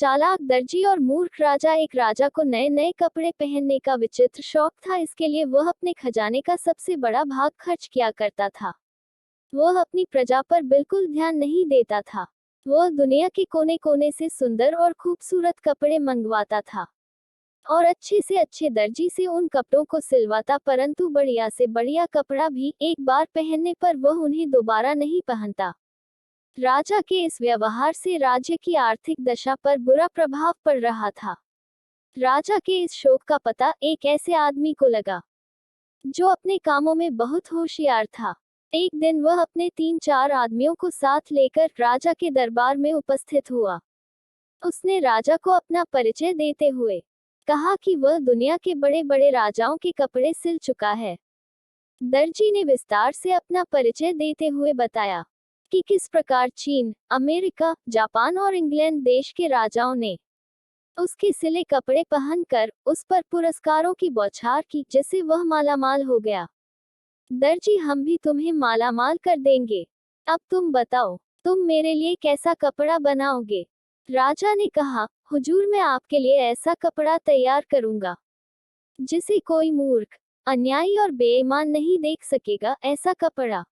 चालाक दर्जी और मूर्ख राजा। एक राजा को नए नए कपड़े पहनने का विचित्र शौक था। इसके लिए वह अपने खजाने का सबसे बड़ा भाग खर्च किया करता था। वह अपनी प्रजा पर बिल्कुल ध्यान नहीं देता था। वह दुनिया के कोने कोने से सुंदर और खूबसूरत कपड़े मंगवाता था और अच्छे से अच्छे दर्जी से उन कपड़ों को सिलवाता, परंतु बढ़िया से बढ़िया कपड़ा भी एक बार पहनने पर वह उन्हें दोबारा नहीं पहनता। राजा के इस व्यवहार से राज्य की आर्थिक दशा पर बुरा प्रभाव पड़ रहा था। राजा के इस शौक का पता एक ऐसे आदमी को लगा जो अपने कामों में बहुत होशियार था। एक दिन वह अपने 3-4 आदमियों को साथ लेकर राजा के दरबार में उपस्थित हुआ। उसने राजा को अपना परिचय देते हुए कहा कि वह दुनिया के बड़े बड़े राजाओं के कपड़े सिल चुका है। दर्जी ने विस्तार से अपना परिचय देते हुए बताया कि किस प्रकार चीन, अमेरिका, जापान और इंग्लैंड देश के राजाओं ने उसके सिले कपड़े पहनकर उस पर पुरस्कारों की बौछार की, जिससे वह मालामाल हो गया। दर्जी, हम भी तुम्हें मालामाल कर देंगे। अब तुम बताओ, तुम मेरे लिए कैसा कपड़ा बनाओगे? राजा ने कहा, हुजूर, मैं आपके लिए ऐसा कपड़ा तैयार करूंगा जिसे कोई मूर्ख, अन्यायी और बेईमान नहीं देख सकेगा। ऐसा कपड़ा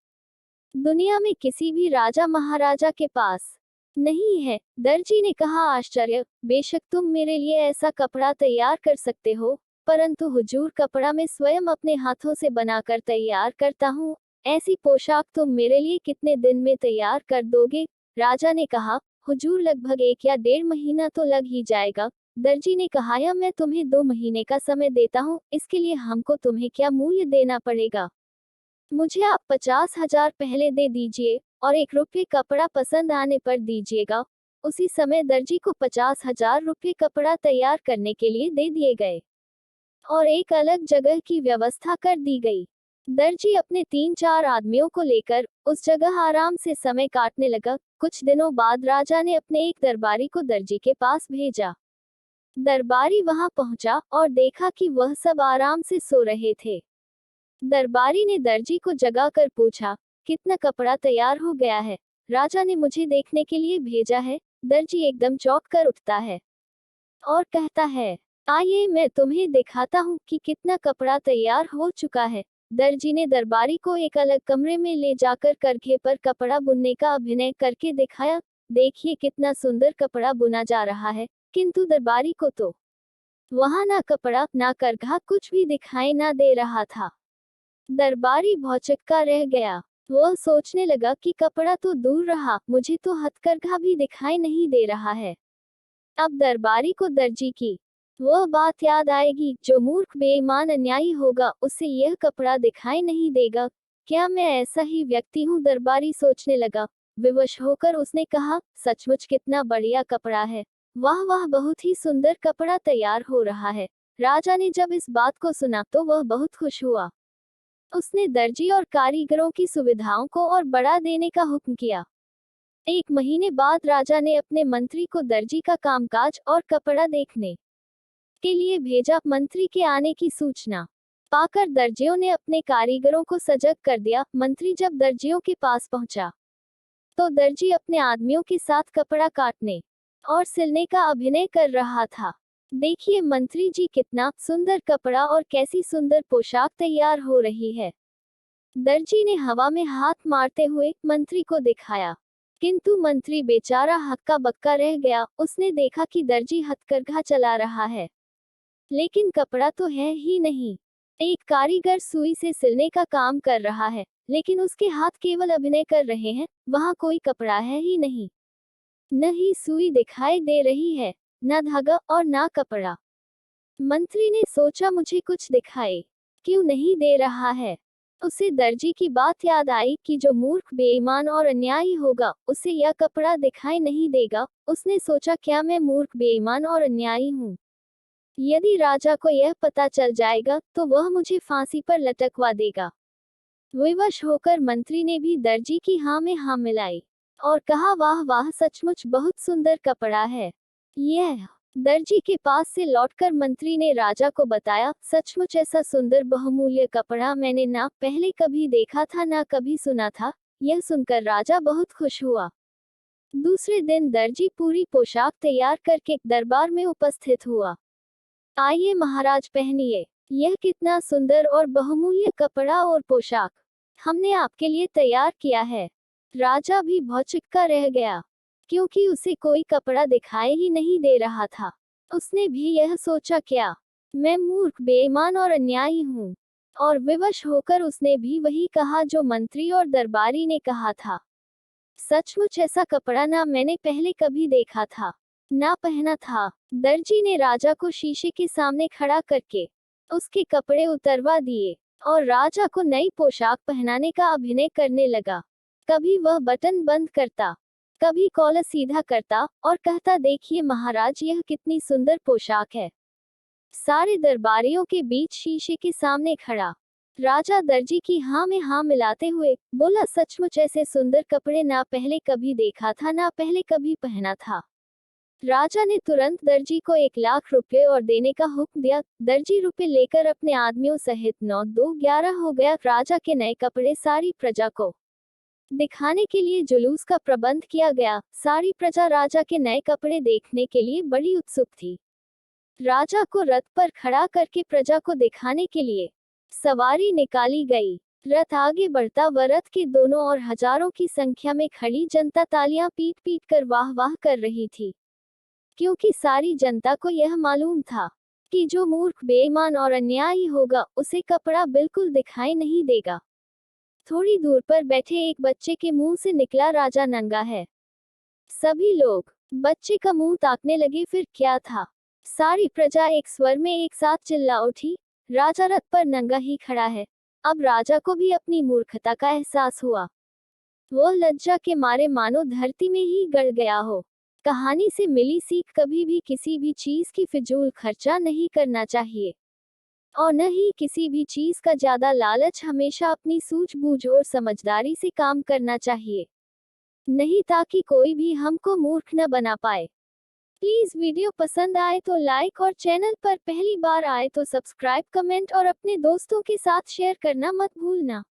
दुनिया में किसी भी राजा महाराजा के पास नहीं है। दर्जी ने कहा, आश्चर्य, बेशक तुम मेरे लिए ऐसा कपड़ा तैयार कर सकते हो, परंतु हुजूर, कपड़ा मैं स्वयं अपने हाथों से बनाकर तैयार करता हूँ। ऐसी पोशाक तुम मेरे लिए कितने दिन में तैयार कर दोगे? राजा ने कहा, हुजूर, लगभग 1 या 1.5 महीना तो लग ही जाएगा। दर्जी ने कहा, या मैं तुम्हें 2 महीने का समय देता हूँ। इसके लिए हमको तुम्हें क्या मूल्य देना पड़ेगा? मुझे आप 50,000 पहले दे दीजिए और 1 रुपये कपड़ा पसंद आने पर दीजिएगा। उसी समय दर्जी को 50,000 रुपये कपड़ा तैयार करने के लिए दे दिए गए और एक अलग जगह की व्यवस्था कर दी गई। दर्जी अपने 3-4 आदमियों को लेकर उस जगह आराम से समय काटने लगा। कुछ दिनों बाद राजा ने अपने एक दरबारी को दर्जी के पास भेजा। दरबारी वहां पहुंचा और देखा कि वह सब आराम से सो रहे थे। दरबारी ने दर्जी को जगाकर पूछा, कितना कपड़ा तैयार हो गया है? राजा ने मुझे देखने के लिए भेजा है। दर्जी एकदम चौंक कर उठता है और कहता है, आइए मैं तुम्हें दिखाता हूँ कि कितना कपड़ा तैयार हो चुका है। दर्जी ने दरबारी को एक अलग कमरे में ले जाकर करघे पर कपड़ा बुनने का अभिनय करके दिखाया। देखिए कितना सुंदर कपड़ा बुना जा रहा है। किंतु दरबारी को तो वहां ना कपड़ा ना करघा कुछ भी दिखाई ना दे रहा था। दरबारी भौचक्का रह गया। वह सोचने लगा कि कपड़ा तो दूर रहा, मुझे तो हथकरघा भी दिखाई नहीं दे रहा है। अब दरबारी को दर्जी की वह बात याद आएगी, जो मूर्ख बेईमान अन्यायी होगा उसे यह कपड़ा दिखाई नहीं देगा। क्या मैं ऐसा ही व्यक्ति हूँ? दरबारी सोचने लगा। विवश होकर उसने कहा, सचमुच कितना बढ़िया कपड़ा है। वाह वाह, बहुत ही सुंदर कपड़ा तैयार हो रहा है। राजा ने जब इस बात को सुना तो वह बहुत खुश हुआ। उसने दर्जी और कारीगरों की सुविधाओं को और बढ़ा देने का हुक्म किया। 1 महीने बाद राजा ने अपने मंत्री को दर्जी का कामकाज और कपड़ा देखने के लिए भेजा। मंत्री के आने की सूचना पाकर दर्जियों ने अपने कारीगरों को सजग कर दिया। मंत्री जब दर्जियों के पास पहुंचा तो दर्जी अपने आदमियों के साथ कपड़ा काटने और सिलने का अभिनय कर रहा था। देखिए मंत्री जी, कितना सुंदर कपड़ा और कैसी सुंदर पोशाक तैयार हो रही है। दर्जी ने हवा में हाथ मारते हुए मंत्री को दिखाया, किंतु मंत्री बेचारा हक्का बक्का रह गया। उसने देखा कि दर्जी हथकरघा चला रहा है, लेकिन कपड़ा तो है ही नहीं। एक कारीगर सुई से सिलने का काम कर रहा है, लेकिन उसके हाथ केवल अभिनय कर रहे हैं। वहां कोई कपड़ा है ही नहीं। न ही सुई दिखाई दे रही है, न धागा और ना कपड़ा। मंत्री ने सोचा, मुझे कुछ दिखाई क्यों नहीं दे रहा है। उसे दर्जी की बात याद आई कि जो मूर्ख, बेईमान और अन्यायी होगा उसे यह कपड़ा दिखाई नहीं देगा। उसने सोचा, क्या मैं मूर्ख, बेईमान और अन्यायी हूँ? यदि राजा को यह पता चल जाएगा तो वह मुझे फांसी पर लटकवा देगा। विवश होकर मंत्री ने भी दर्जी की हाँ में हाँ मिलाई और कहा, वाह वाह, सचमुच बहुत सुंदर कपड़ा है यह। दर्जी के पास से लौटकर मंत्री ने राजा को बताया, सचमुच ऐसा सुंदर बहुमूल्य कपड़ा मैंने ना पहले कभी देखा था ना कभी सुना था। यह सुनकर राजा बहुत खुश हुआ। दूसरे दिन दर्जी पूरी पोशाक तैयार करके दरबार में उपस्थित हुआ। आइए महाराज, पहनिए, यह कितना सुंदर और बहुमूल्य कपड़ा और पोशाक हमने आपके लिए तैयार किया है। राजा भी भौचक्का रह गया, क्योंकि उसे कोई कपड़ा दिखाई ही नहीं दे रहा था। उसने भी यह सोचा, क्या मैं मूर्ख, बेईमान और अन्यायी हूँ? और विवश होकर उसने भी वही कहा जो मंत्री और दरबारी ने कहा था। सचमुच ऐसा कपड़ा ना मैंने पहले कभी देखा था, ना पहना था। दर्जी ने राजा को शीशे के सामने खड़ा करके उसके कपड़े उतरवा दिए और राजा को नई पोशाक पहनाने का अभिनय करने लगा। कभी वह बटन बंद करता, कभी कॉलर सीधा करता और कहता, देखिए महाराज, यह कितनी सुंदर पोशाक है। सारे दरबारियों के बीच शीशे के सामने खड़ा राजा दर्जी की हाँ में हाँ मिलाते हुए बोला, सचमुच ऐसे सुंदर कपड़े ना पहले कभी देखा था, ना पहले कभी पहना था। राजा ने तुरंत दर्जी को 1,00,000 रुपये और देने का हुक्म दिया। दर्जी रुपये लेकर अपने आदमियों सहित 9-2-11 हो गया। राजा के नए कपड़े सारी प्रजा को दिखाने के लिए जुलूस का प्रबंध किया गया। सारी प्रजा राजा के नए कपड़े देखने के लिए बड़ी उत्सुक थी। राजा को रथ पर खड़ा करके प्रजा को दिखाने के लिए सवारी निकाली गई। रथ आगे बढ़ता व रथ के दोनों ओर हजारों की संख्या में खड़ी जनता तालियां पीट पीट कर वाह वाह कर रही थी, क्योंकि सारी जनता को यह मालूम था कि जो मूर्ख, बेईमान और अन्यायी होगा उसे कपड़ा बिल्कुल दिखाई नहीं देगा। थोड़ी दूर पर बैठे एक बच्चे के मुंह से निकला, राजा नंगा है। सभी लोग बच्चे का मुंह ताकने लगे। फिर क्या था, सारी प्रजा एक स्वर में एक साथ चिल्ला उठी, राजा रथ पर नंगा ही खड़ा है। अब राजा को भी अपनी मूर्खता का एहसास हुआ। वह लज्जा के मारे मानो धरती में ही गड़ गया हो। कहानी से मिली सीख, कभी भी किसी भी चीज की फिजूल खर्चा नहीं करना चाहिए, और न ही किसी भी चीज का ज्यादा लालच। हमेशा अपनी सूझबूझ और समझदारी से काम करना चाहिए, नहीं ताकि कोई भी हमको मूर्ख न बना पाए। प्लीज वीडियो पसंद आए तो लाइक और चैनल पर पहली बार आए तो सब्सक्राइब, कमेंट और अपने दोस्तों के साथ शेयर करना मत भूलना।